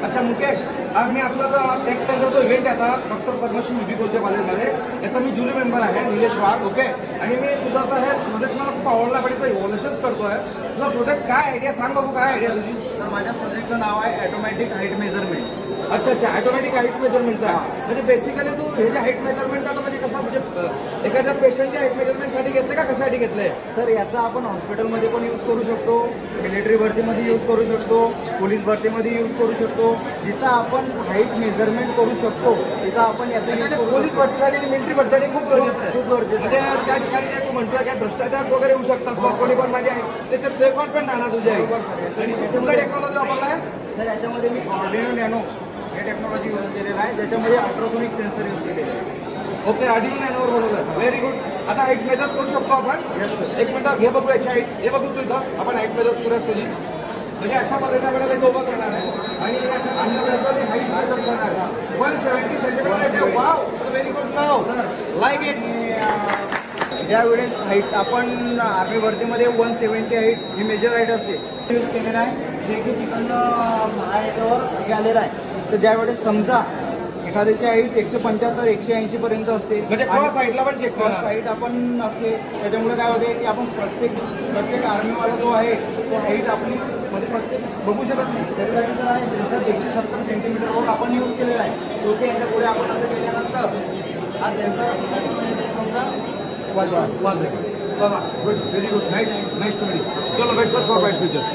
अच्छा मुकेश, आज मी आपला टेक सेंटर जो इव्हेंट आहे आता डॉक्टर पद्मश्री UB कोलते कॉलेजमध्ये, याचा मी ज्युरी मेंबर आहे निलेश वाघ. ओके, आणि मी तुझा आता हे प्रोजेक्ट मला खूप आवडला, पण याचा इव्हॉल्युशन्स करतोय. तुझा प्रोजेक्ट काय आयडिया सांग बघू, काय आयडिया तुझी? सर माझ्या प्रोजेक्टचं नाव आहे ऑटोमॅटिक हाईट मेजरमेंट. अच्छा अच्छा, ऑटोमॅटिक हाईट मेजरमेंटचा. म्हणजे बेसिकली तू हे जे हाईट मेजरमेंट आता म्हणजे कसं, म्हणजे एखाद्या पेशंटच्या हाईट मेजरमेंटसाठी घेतलं का कशासाठी घेतलंय? सर याचा आपण हॉस्पिटलमध्ये पण यूज करू शकतो, मिलिटरी भरतीमध्ये यूज करू शकतो, पोलीस भरतीमध्ये यूज करू शकतो. जिथं आपण हाईट मेजरमेंट करू शकतो तिथं आपण याचा पोलीस भरतीसाठी आणि मिलिटरी भरतीसाठी खूप गरजेचं आहे. खूप गरजेचं म्हणजे त्या ठिकाणी जे तू म्हणतोय की भ्रष्टाचार वगैरे होऊ शकतात, कोणी पण माझी त्याच्यात रेकॉर्ड पण राहणार तुझ्या. आणि कुठला टेक्नॉलॉजी वापरलाय? सर याच्यामध्ये मी ऑर्डिनो नॅनो हे टेक्नॉलॉजी यूज केलेलं आहे, ज्याच्यामध्ये अल्ट्रासोनिक सेन्सर यूज केलेले आहे. ओके, ऑर्डिनो नॅनोवर बनवलं. Very good. आता हाईट मेजर्स करू शकतो आपण? Yes sir. एक मिनिट घे बघू याची हाईट. हे बघू तू इथं आपण हाईट मेजर्स करूयात तुझी. म्हणजे अशा पद्धतीने आपल्याला ते उभं करणार आहे आणि हाईट मेजर करणार आहे. 170 centimetre. Wow, it's very good now sir, like it. ज्या वेळेस हाईट आपण आर्मी भरतीमध्ये 178 ही मेजर हाईट असते यूज केलेलं आहे, जे की तिकडनं महायाच्यावर हे आलेलं आहे. तर ज्या वेळेस समजा एखाद्याची हाईट 175 180 पर्यंत असते, म्हणजे क्रॉस हाईटला पण चेक क्रॉस हाईट आपण असते, त्याच्यामुळे काय होते की आपण प्रत्येक आर्मीवाला जो आहे तो हाईट आपली म्हणजे प्रत्येक बघू शकत नाही. त्याच्यासाठी जर आहे सेन्सर 170 सेंटीमीटरवर आपण यूज केलेला आहे. तो की याच्या पुढे आपण असं केल्यानंतर हा सेन्सर समजा वाजेल. चला, good, very good, nice to meet. चलो, बेस्ट फॉर फाईट फ्युचर्स.